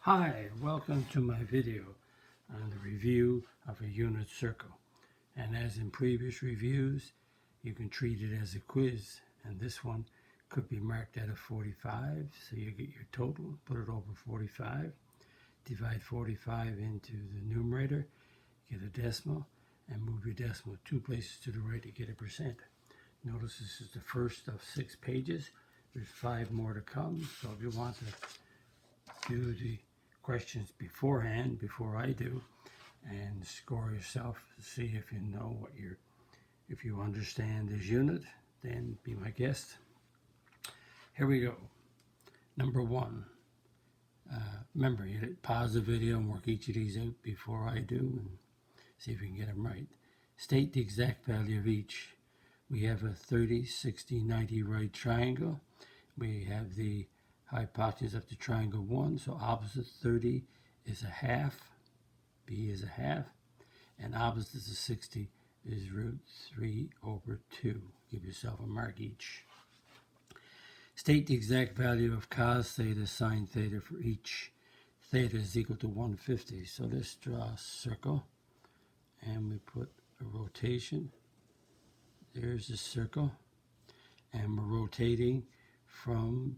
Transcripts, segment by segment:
Hi, welcome to my video on the review of a unit circle. And as in previous reviews, you can treat it as a quiz, and this one could be marked out of 45, so you get your total, put it over 45, divide 45 into the numerator, get a decimal, and move your decimal 2 places to the right to get a percent. Notice this is the first of 6 pages. There's 5 more to come, so if you want to do the questions beforehand, before I do, and score yourself to see if you know if you understand this unit, then be my guest. Here we go. Number 1. Remember, you pause the video and work each of these out before I do and see if you can get them right. State the exact value of each. We have a 30, 60, 90 right triangle. We have the hypotenuse of the triangle 1, so opposite 30 is a half, b is a half, and opposite to 60 is root 3 over 2. Give yourself a mark each. State the exact value of cos theta, sine theta for each. Theta is equal to 150, so let's draw a circle, and we put a rotation. There's the circle, and we're rotating from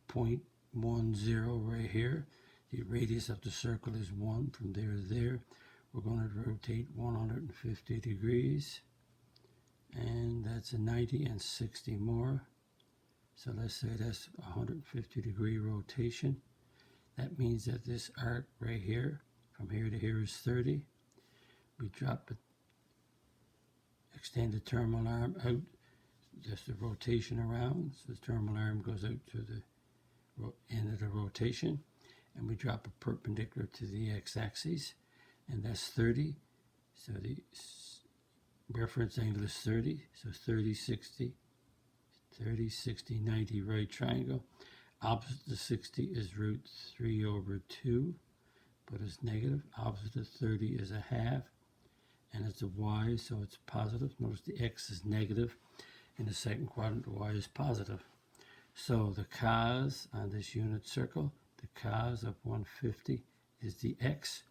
point 1, 0 right here. The radius of the circle is 1 from there to there. We're going to rotate 150 degrees, and that's a 90 and 60 more. So let's say that's 150 degree rotation. That means that this arc right here, from here to here, is 30. We drop it, extend the terminal arm out, just the rotation around. So the terminal arm goes out to the end of the rotation, and we drop a perpendicular to the x-axis, and that's 30. So the reference angle is 30, so 30, 60, 90 right triangle. Opposite to 60 is root 3 over 2, but it's negative. Opposite to 30 is a half, and it's a y, so it's positive. Notice the x is negative. In the second quadrant, the y is positive. So the cos on this unit circle, the cos of 150 is the x,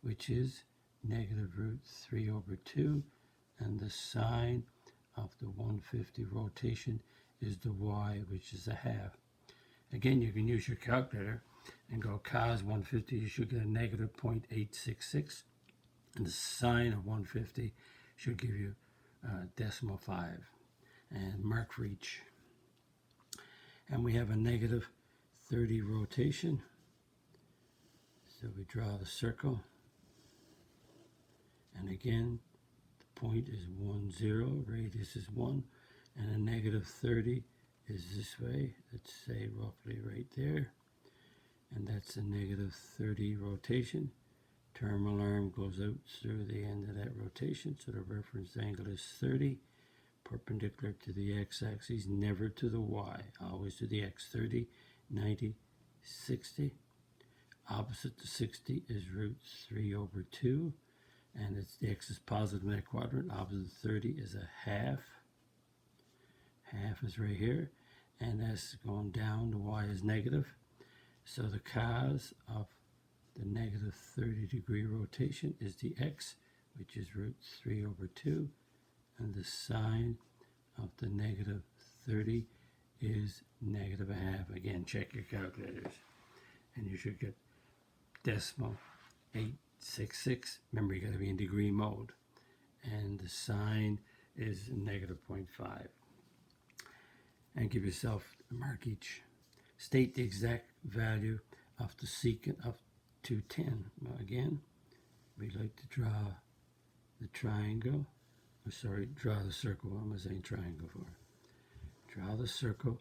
which is negative root 3 over 2, and the sine of the 150 rotation is the y, which is a half. Again, you can use your calculator and go cos 150, you should get a negative 0.866, and the sine of 150 should give you decimal 5, and mark for each. And we have a negative 30 rotation. So we draw the circle. And again, the point is 1, 0, radius is 1, and a negative 30 is this way. Let's say roughly right there. And that's a negative 30 rotation. Terminal arm goes out through the end of that rotation, so the reference angle is 30. Perpendicular to the x-axis, never to the y, always to the x. 30, 90, 60. Opposite to 60 is root 3 over 2, and it's the x is positive in that quadrant. Opposite to 30 is a half. Half is right here, and that's going down. The y is negative. So the cos of the negative 30 degree rotation is the x, which is root 3 over 2. And the sine of the negative 30 is negative a half. Again, check your calculators, and you should get decimal 866. Remember, you got to be in degree mode, and the sine is negative 0.5. And give yourself a mark each. State the exact value of the secant of 210. Well, again, we like to draw the triangle. Draw the circle. What am I saying triangle for? Draw the circle,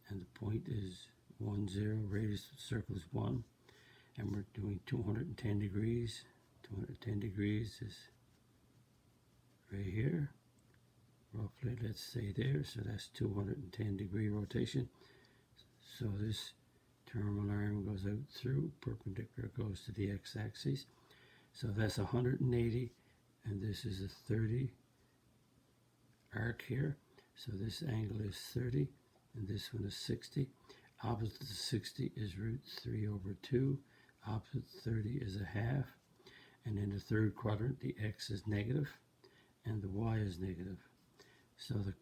and the point is 1, 0. Radius of the circle is 1, and we're doing 210 degrees. 210 degrees is right here, roughly, let's say there. So that's 210 degree rotation. So this terminal arm goes out through, perpendicular goes to the x-axis. So that's 180, and this is a 30 arc here. So this angle is 30, and this one is 60. Opposite to 60 is root 3 over 2. Opposite to 30 is a half. And in the third quadrant, the x is negative and the y is negative. So the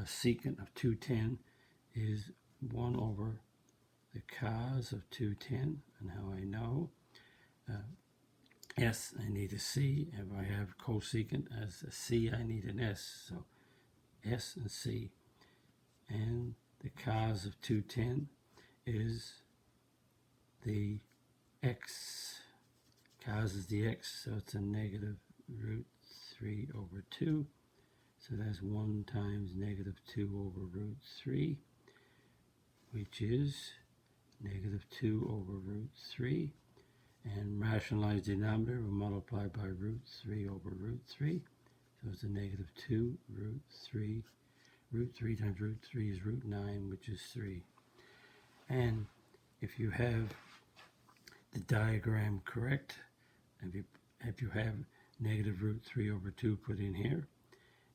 secant of 210 is 1 over the cos of 210. And how I know? S, I need a C. If I have cosecant as a C, I need an S. So S and C. And the cos of 210 is the x. Cos is the x, so it's a negative root 3 over 2. So that's 1 times negative 2 over root 3, which is negative 2 over root 3. And rationalize denominator, we'll multiply by root 3 over root 3. So it's a negative 2 root 3. Root 3 times root 3 is root 9, which is 3. And if you have the diagram correct, if you have negative root 3 over 2 put in here,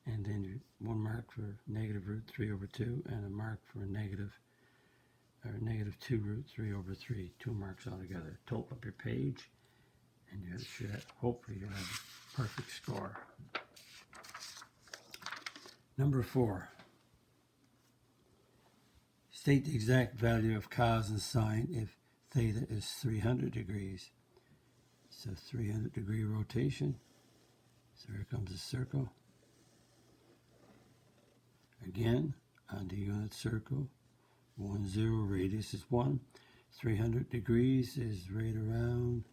and then 1 mark for negative root 3 over 2, and a mark for negative 2 root 3 over 3, 2 marks altogether. Total up your page, and you should hopefully you'll have a perfect score. Number 4. State the exact value of cos and sine if theta is 300 degrees. So 300 degree rotation. So here comes a circle. Again, on the unit circle. 1, 0, radius is 1. 300 degrees is right around,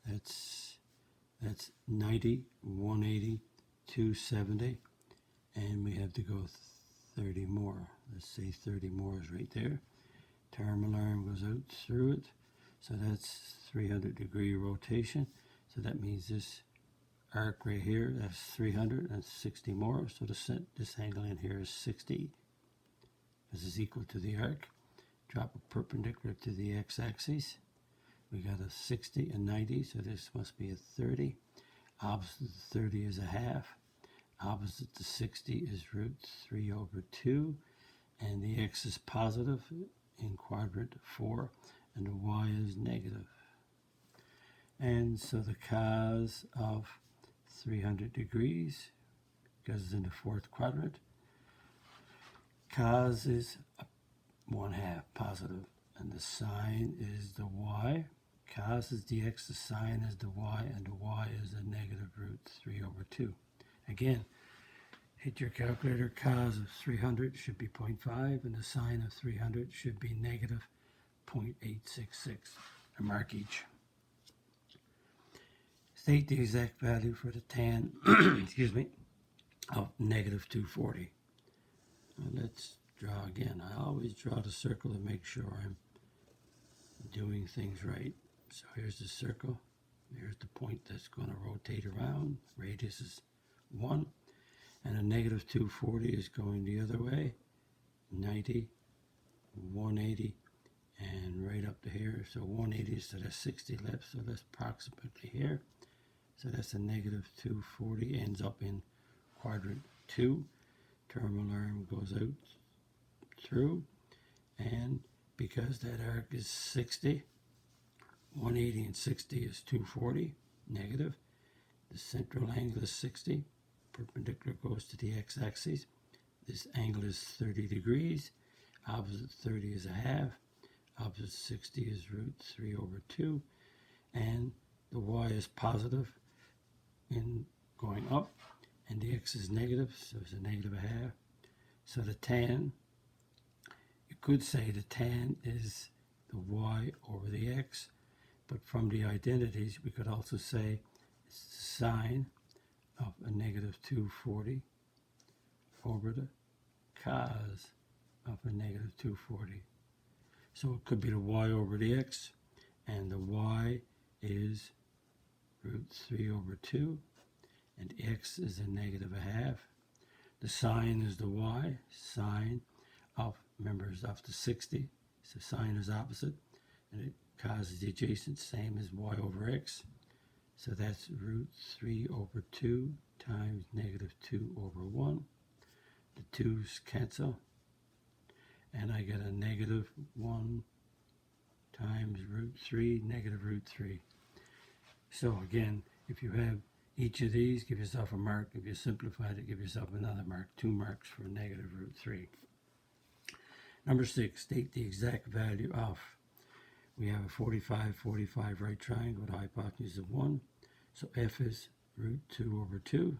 that's 90, 180, 270, and we have to go 30 more. Let's say 30 more is right there. Terminal arm goes out through it, so that's 300 degree rotation. So that means this arc right here, that's 360 more, so this angle in here is 60. This is equal to the arc. Drop a perpendicular to the x-axis. We got a 60 and 90, so this must be a 30. Opposite to 30 is a half. Opposite to 60 is root 3 over 2. And the x is positive in quadrant 4, and the y is negative. And so the cos of 300 degrees, because it's in the fourth quadrant, cos is 1/2 positive, and the sine is the y. Cos is the x, the sine is the y, and the y is a negative root 3 over 2. Again, hit your calculator. Cos of 300 should be 0.5, and the sine of 300 should be negative 0.866. A mark each. State the exact value for the tan, excuse me, of negative 240. Let's draw again. I always draw the circle to make sure I'm doing things right. So here's the circle. Here's the point that's going to rotate around. Radius is 1. And a negative 240 is going the other way. 90, 180, and right up to here. So 180, so that's 60 left. So that's approximately here. So that's a negative 240, ends up in quadrant 2. Terminal arm goes out through, and because that arc is 60, 180 and 60 is 240, negative. The central angle is 60, perpendicular goes to the x-axis. This angle is 30 degrees, opposite 30 is a half, opposite 60 is root 3 over 2, and the y is positive in going up, and the x is negative, so it's a negative 1/2. So the tan, you could say the tan is the y over the x, but from the identities, we could also say it's the sine of a negative 240 over the cos of a negative 240. So it could be the y over the x, and the y is root 3 over 2, and x is a negative 1/2. The sine is the y, sine of, remember, is off to 60, so sine is opposite, and it causes the adjacent, same as y over x. So that's root 3 over 2 times negative 2 over 1. The 2's cancel. And I get a negative 1 times root 3, negative root 3. So again, if you have each of these, give yourself a mark. If you simplified it, give yourself another mark. 2 marks for negative root 3. Number 6, state the exact value of. We have a 45, 45 right triangle with a hypotenuse of 1. So f is root 2 over 2.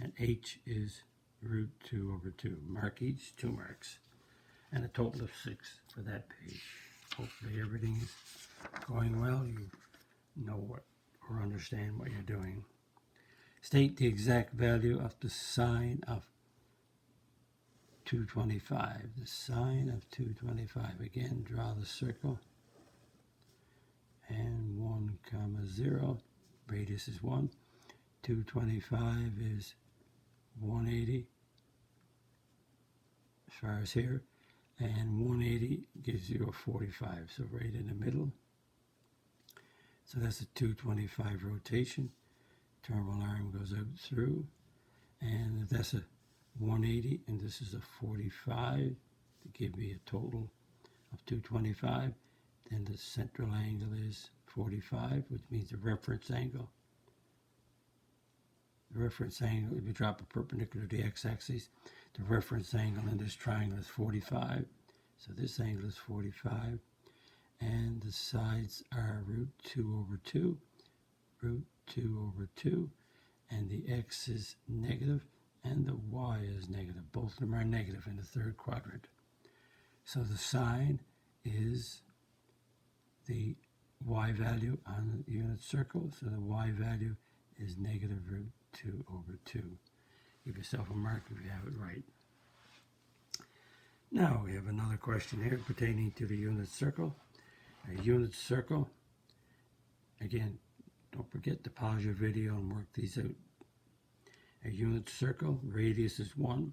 And h is root 2 over 2. Mark each, 2 marks. And a total of 6 for that page. Hopefully everything is going well. You know what or understand what you're doing. State the exact value of the sine of 225. The sine of 225. Again, draw the circle. And 1, 0. Radius is 1. 225 is 180 as far as here. And 180 gives you a 45. So right in the middle. So that's a 225 rotation. Terminal arm goes out through. And if that's a 180 and this is a 45 to give me a total of 225, then the central angle is 45, which means the reference angle. The reference angle, if you drop it perpendicular to the x-axis, the reference angle in this triangle is 45. So this angle is 45. And the sides are root 2 over 2, root 2 over 2. And the x is negative and the y is negative. Both of them are negative in the third quadrant. So the sine is the y value on the unit circle. So the y value is negative root 2 over 2. Give yourself a mark if you have it right. Now we have another question here pertaining to the unit circle. A unit circle, again, don't forget to pause your video and work these out. A unit circle, radius is 1,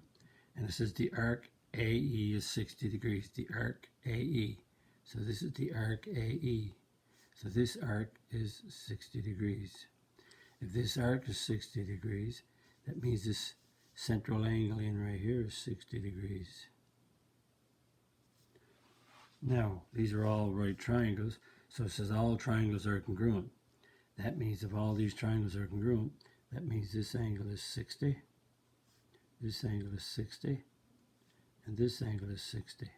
and it says the arc AE is 60 degrees. The arc AE. So this is the arc AE. So this arc is 60 degrees. If this arc is 60 degrees, that means this central angle in right here is 60 degrees. Now, these are all right triangles, so it says all triangles are congruent. That means if all these triangles are congruent, that means this angle is 60, this angle is 60, and this angle is 60.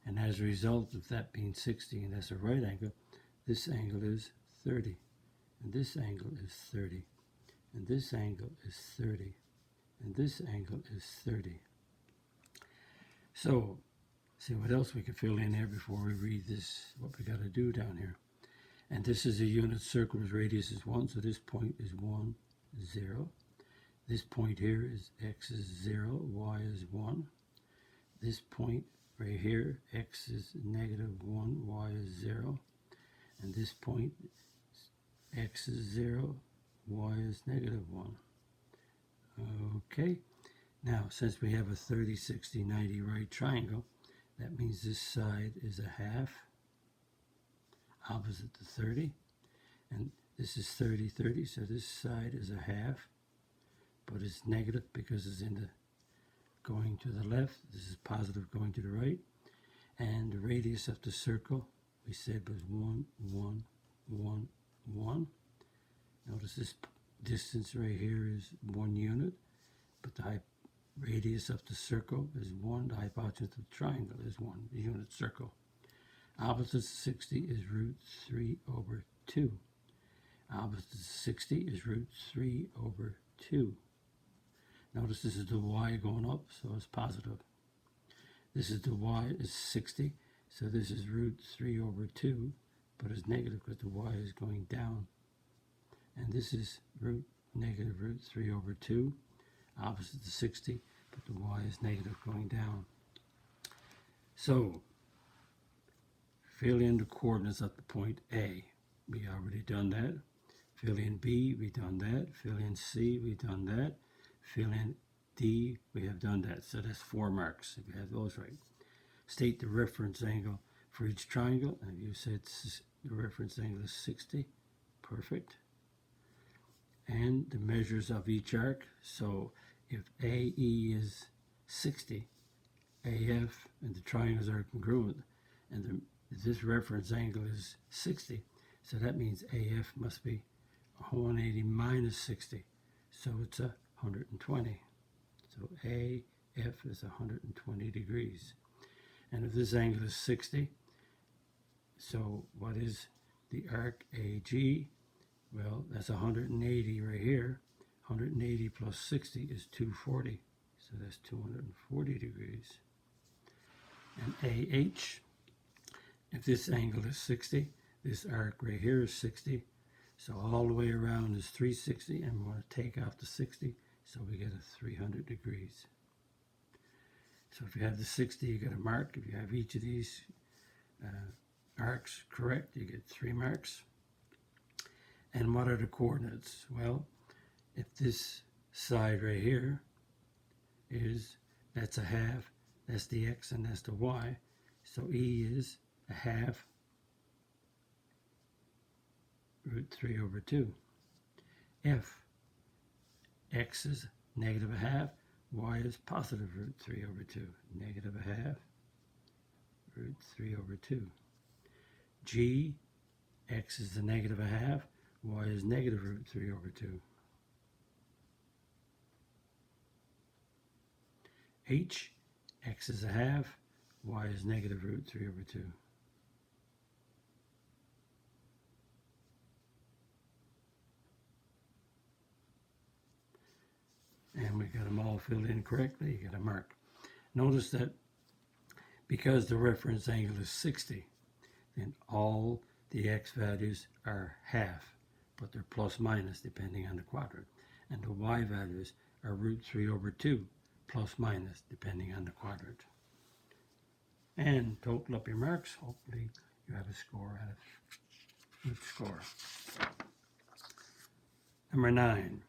And as a result of that being 60 and that's a right angle, this angle is 30, and this angle is 30, and this angle is 30, and this angle is 30. So, see what else we can fill in here before we read this, what we got to do down here. And this is a unit circle whose radius is 1, so this point is 1, 0. This point here is x is 0, y is 1. This point right here, x is negative 1, y is 0. And this point, x is 0, y is negative 1. Okay, now since we have a 30, 60, 90 right triangle, that means this side is a half opposite to 30, and this is 30, 30, so this side is a half, but it's negative because it's in the going to the left. This is positive going to the right, and the radius of the circle we said was 1, 1, 1, 1. Notice this distance right here is 1 unit, but the radius of the circle is 1. The hypotenuse of the triangle is 1, the unit circle. Opposite to 60 is root 3 over 2. Opposite to 60 is root 3 over 2. Notice this is the y going up, so it's positive. This is the y is 60, so this is root 3 over 2, but it's negative because the y is going down. And this is negative root 3 over 2, opposite to 60, but the y is negative going down. So, fill in the coordinates at the point A. We already done that. Fill in B, we done that. Fill in C, we done that. Fill in D, we have done that. So that's 4 marks if you have those right. State the reference angle for each triangle. And you said the reference angle is 60. Perfect. And the measures of each arc. So if AE is 60, AF and the triangles are congruent, and this reference angle is 60, so that means AF must be 180 minus 60, so it's 120. So AF is 120 degrees. And if this angle is 60, so what is the arc AG? Well, that's 180 right here. 180 plus 60 is 240. So that's 240 degrees. And AH, if this angle is 60, this arc right here is 60. So all the way around is 360, and we're going to take off the 60, so we get a 300 degrees. So if you have the 60, you get a mark. If you have each of these arcs correct, you get 3 marks. And what are the coordinates? Well, if this side right here that's a half, that's the x and that's the y, so E is a half root 3 over 2. F, x is negative a half, y is positive root 3 over 2. Negative a half root 3 over 2. G, x is the negative a half, y is negative root 3 over 2. H, x is a half, y is negative root 3 over 2. And we got them all filled in correctly, you get a mark. Notice that because the reference angle is 60, then all the x values are half, but they're plus minus depending on the quadrant. And the y values are root 3 over 2, plus minus depending on the quadrant. And total up your marks. Hopefully you have a score out of good score. Number 9.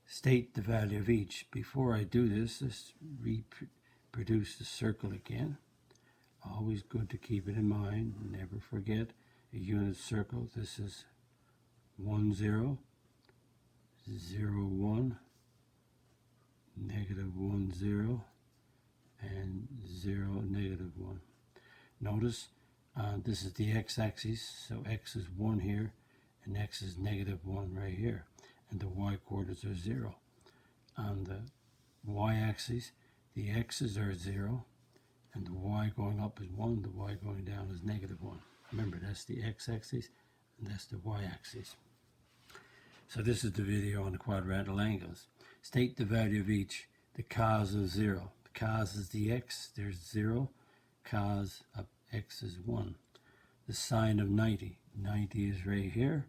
State the value of each. Before I do this, let's reproduce the circle again. Always good to keep it in mind. Never forget a unit circle. This is 1, 0, 0, 1, negative 1, 0, and 0, negative 1. Notice this is the x-axis, so x is 1 here, and x is negative 1 right here, and the y-coordinates are 0. On the y-axis, the x's are 0, and the y going up is 1, the y going down is negative 1. Remember, that's the x-axis, and that's the y-axis. So this is the video on the quadrantal angles. State the value of each. The cos of 0. The cos is the x, there's 0. Cos of x is 1. The sine of 90. 90 is right here.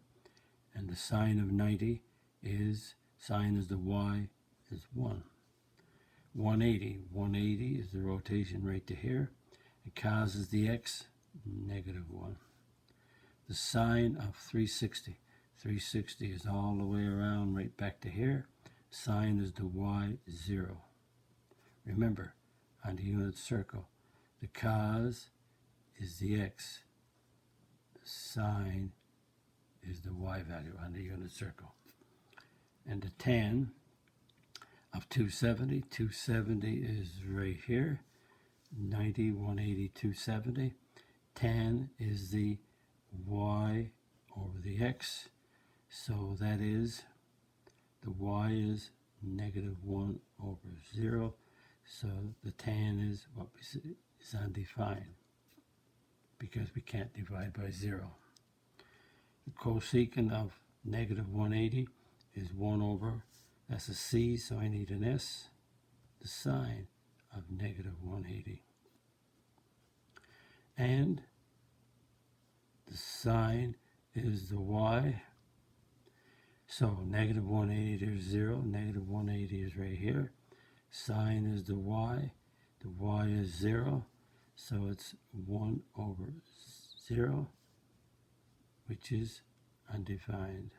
And the sine of 90 is, sine is the y, is 1. 180. 180 is the rotation right to here. And cos is the x, negative 1. The sine of 360. 360 is all the way around right back to here. Sine is the y, 0. Remember, on the unit circle, the cos is the x. The sine is the y value on the unit circle. And the tan of 270, 270 is right here. 90, 180, 270. Tan is the y over the x. So that is, the y is negative 1 over 0. So the tan is what we see is undefined because we can't divide by 0. The cosecant of negative 180 is 1 over, that's a c, so I need an s, the sine of negative 180. And the sine is the y. So negative 180, there's 0. Negative 180 is right here. Sine is the y. The y is 0. So it's 1 over 0, which is undefined.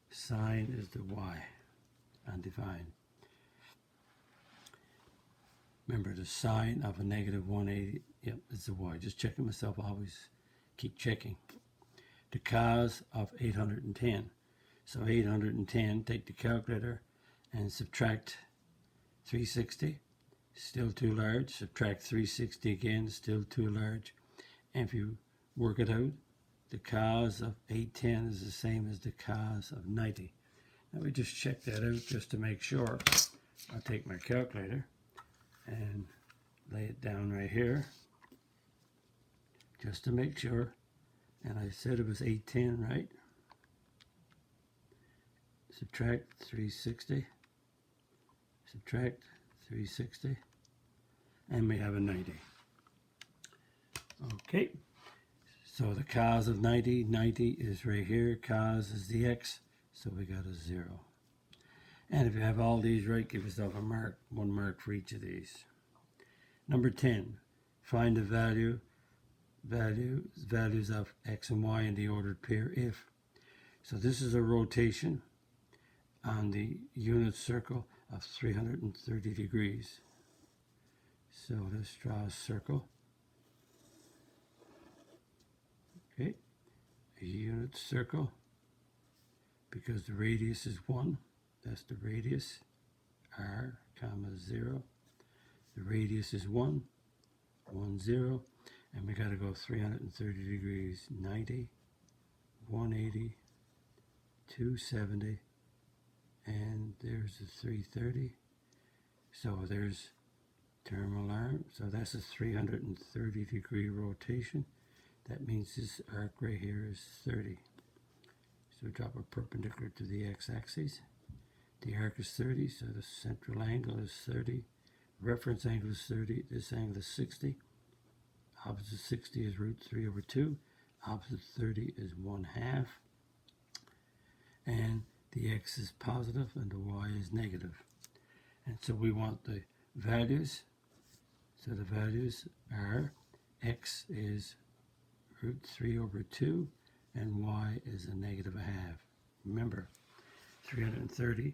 Sine is the y, undefined. Remember, the sine of a negative 180, yep, it's the y. Just checking myself, always keep checking. The cos of 810. So 810, take the calculator and subtract 360, still too large. Subtract 360 again, still too large. And if you work it out, the cos of 810 is the same as the cos of 90. Now we just check that out just to make sure. I'll take my calculator and lay it down right here just to make sure. And I said it was 810, right? Subtract 360, subtract 360, and we have a 90. Okay, so the cos of 90 is right here, cos is the x, so we got a 0. And if you have all these right, give yourself a mark, 1 mark for each of these. Number 10, find the values of x and y in the ordered pair if. So this is a rotation on the unit circle of 330 degrees. So let's draw a circle. Okay, a unit circle, because the radius is 1, that's the radius, r, comma, 0. The radius is 1, 1, 0, and we got to go 330 degrees, 90, 180, 270, and there's the 330. So there's terminal arm, so that's a 330 degree rotation. That means this arc right here is 30. So we drop a perpendicular to the x-axis. The arc is 30, so the central angle is 30. Reference angle is 30. This angle is 60. Opposite 60 is root 3 over 2. Opposite 30 is 1/2. And the x is positive and the y is negative. And so we want the values. So the values are x is root 3 over 2 and y is a negative 1/2. Remember, 330,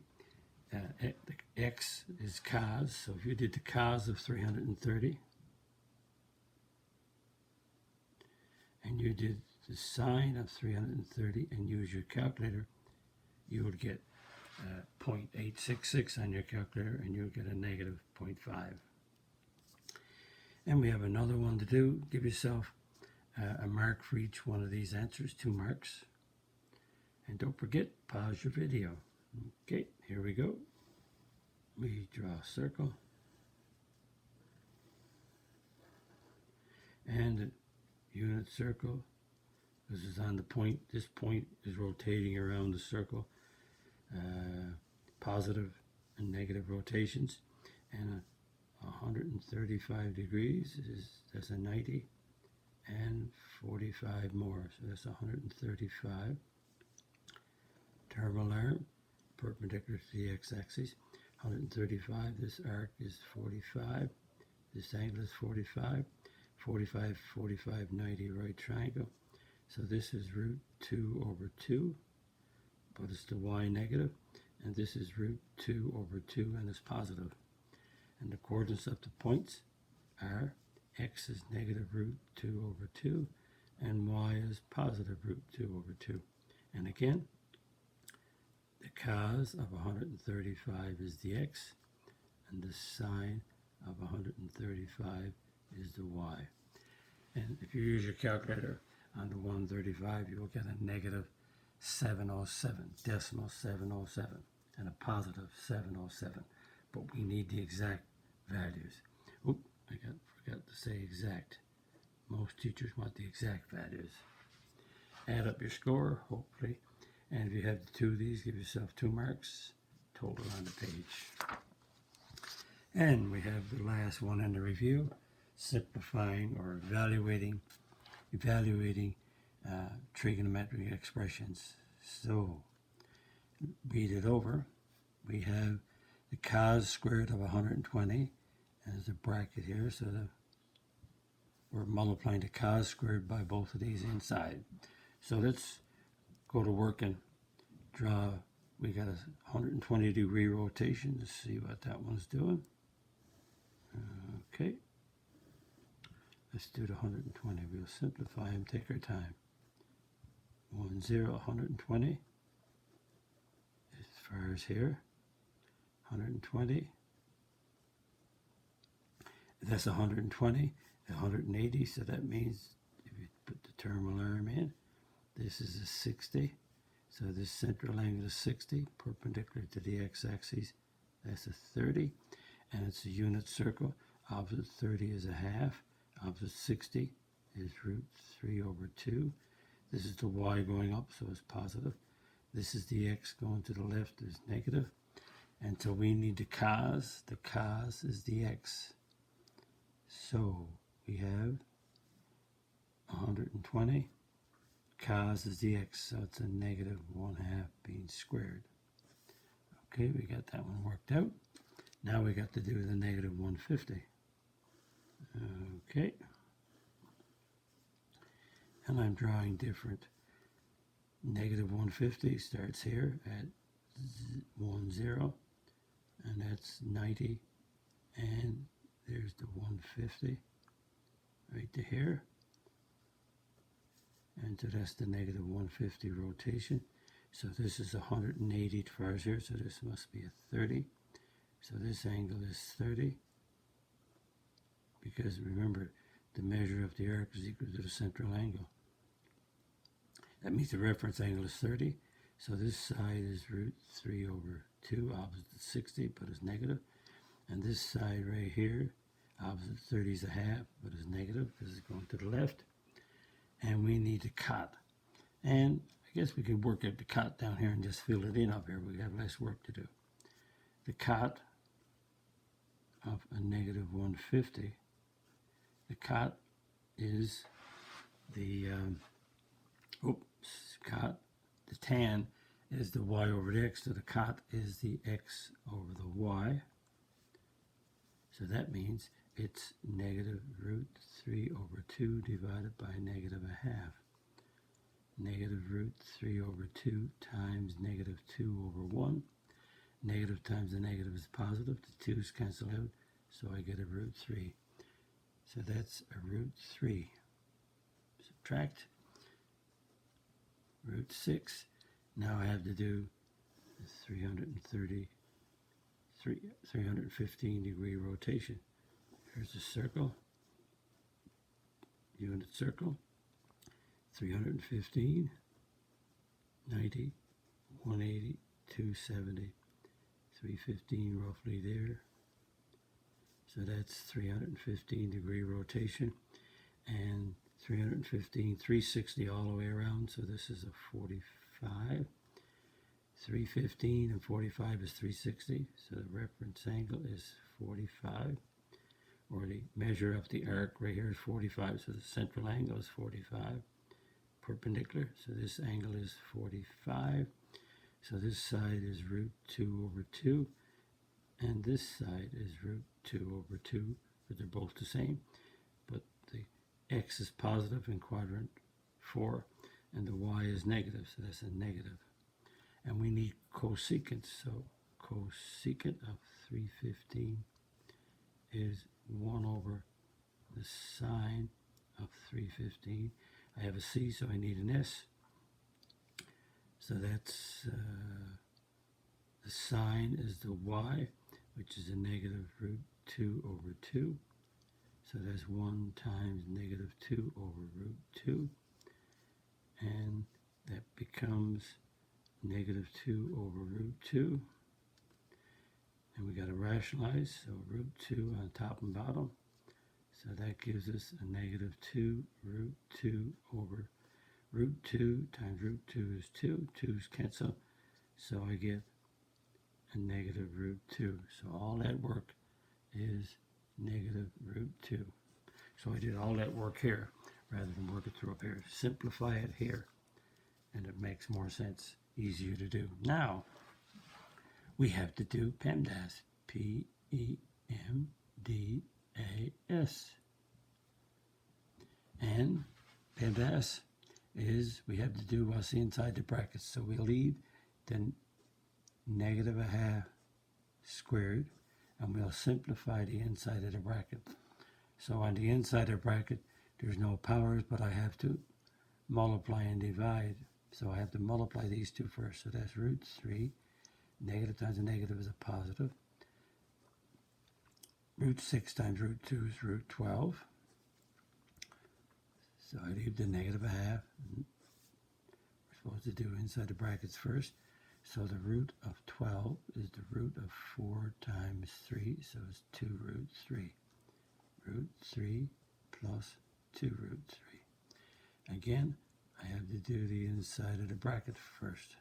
the x is cos, so if you did the cos of 330 and you did the sine of 330 and use your calculator, you would get 0.866 on your calculator and you'll get a negative 0.5. And we have another one to do. Give yourself a mark for each one of these answers, 2 marks. And don't forget, pause your video. Okay, here we go. We draw a circle. And the unit circle, this is on the point. This point is rotating around the circle. Positive and negative rotations. And 135 degrees, that's a 90. And 45 more, so that's 135. Terminal arm, perpendicular to the x-axis, 135. This arc is 45. This angle is 45. 45, 45, 90, right triangle. So this is root 2 over 2, but it's the y negative. And this is root 2 over 2, and it's positive. And the coordinates of the points are x is negative root 2 over 2, and y is positive root 2 over 2. And again, the cos of 135 is the x, and the sine of 135 is the y. And if you use your calculator on the 135, you will get a negative 707, decimal 707, and a positive 707. But we need the exact values. Oop, I forgot to say exact. Most teachers want the exact values. Add up your score, hopefully. And if you have the 2 of these, give yourself 2 marks total on the page. And we have the last one in the review, simplifying or evaluating trigonometric expressions. So, read it over. We have the cos squared of 120 as a bracket here, so we're multiplying the cos squared by both of these inside. So let's go to work and draw. We got a 120 degree rotation to see what that one's doing. Okay, let's do the 120. We'll simplify and take our time. 1, 0, 120. far as here, 120. That's 120, 180, so that means if you put the terminal arm in, this is a 60. So this central angle is 60, perpendicular to the x-axis. That's a 30, and it's a unit circle. Opposite 30 is a half. Opposite 60 is root 3 over 2. This is the y going up, so it's positive. This is the x going to the left is negative. And so we need the cos. The cos is the x. So we have 120. Cos is the x, so it's a negative 1/2 being squared. Okay, we got that one worked out. Now we got to do the negative 150. Okay. And I'm drawing different. Negative 150 starts here at 1, 0, and that's 90, and there's the 150 right to here. And so that's the negative 150 rotation. So this is 180 as far as here, so this must be a 30. So this angle is 30. Because remember, the measure of the arc is equal to the central angle. That means the reference angle is 30. So this side is root 3 over 2, opposite 60, but it's negative. And this side right here, opposite 30 is a half, but it's negative because it's going to the left. And we need to cut. And I guess we could work out the cut down here and just fill it in up here. We have less work to do. The cut of a negative 150, the cut is the, the tan is the y over the x, so the cot is the x over the y. So that means it's negative root 3 over 2 divided by negative 1/2. Negative root 3 over 2 times negative 2 over 1. Negative times the negative is positive. The 2's cancel out, so I get a root 3. So that's a root 3. Subtract root 6. Now I have to do the 315 degree rotation. Here's a circle, unit circle, 315, 90, 180, 270, 315 roughly there. So that's 315 degree rotation, and 315, 360 all the way around, so this is a 45. 315 and 45 is 360, so the reference angle is 45, or the measure of the arc right here is 45, so the central angle is 45, perpendicular, so this angle is 45, so this side is root 2 over 2, and this side is root 2 over 2, but they're both the same, but the x is positive in quadrant 4, and the y is negative, so that's a negative. And we need cosecant, so cosecant of 315 is 1 over the sine of 315. I have a c, so I need an s. So that's the sine is the y, which is a negative root 2 over 2. So that's 1 times negative 2 over root 2. And that becomes negative 2 over root 2. And we got to rationalize, so root 2 on top and bottom. So that gives us a negative 2 root 2 over root 2 times root 2 is 2. 2's cancel, so I get a negative root 2. So all that work is negative root 2. So I did all that work here rather than work it through up here. Simplify it here, and it makes more sense, easier to do. Now, we have to do Pemdas, P-E-M-D-A-S. And Pemdas is, we have to do what's inside the brackets. So we leave the negative 1/2 squared, and we'll simplify the inside of the bracket. So on the inside of the bracket, there's no powers, but I have to multiply and divide. So I have to multiply these two first. So that's root 3 Negative times a negative is a positive. Root 6 times root 2 is root 12. So I leave the negative a half. We're supposed to do inside the brackets first. So the root of 12 is the root of 4 times 3, so it's 2 root 3. Root 3 plus 2 root 3. Again, I have to do the inside of the bracket first.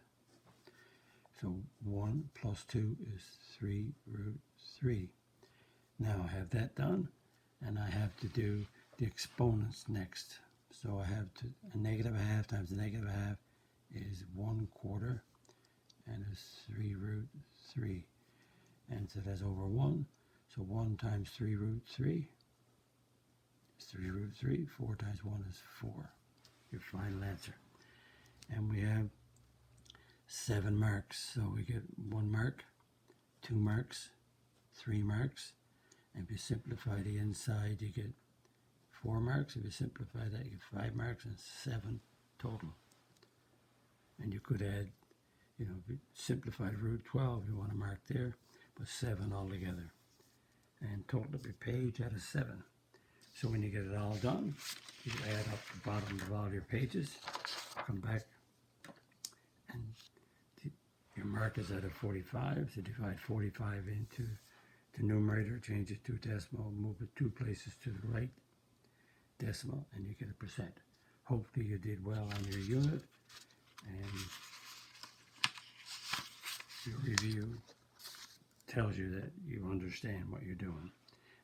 So 1 plus 2 is 3 root 3. Now I have that done, and I have to do the exponents next. So I have to, a negative a half times a negative a half is 1/4, and it's 3 root 3. And so that's over 1. So 1 times 3 root 3 is 3 root 3. 4 times 1 is 4. Your final answer. And we have 7 marks. So we get 1 mark, 2 marks, 3 marks. And if you simplify the inside, you get 4 marks. If you simplify that, you get 5 marks and 7 total. And you could add, if you simplified root 12, you want to mark there, but 7 altogether. And total of your page out of 7. So when you get it all done, you add up the bottom of all your pages, come back, and your mark is out of 45. So divide 45 into the numerator, change it to a decimal, move it 2 places to the right decimal, and you get a percent. Hopefully you did well on your unit, and your review tells you that you understand what you're doing.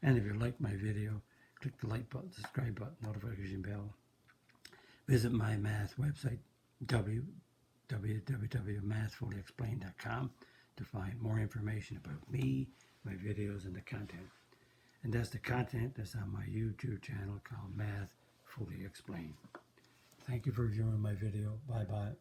And if you like my video, click the like button, subscribe button, notification bell. Visit my math website, www.mathfullyexplained.com, to find more information about me, my videos, and the content. And that's the content that's on my YouTube channel called Math Fully Explained. Thank you for viewing my video. Bye-bye.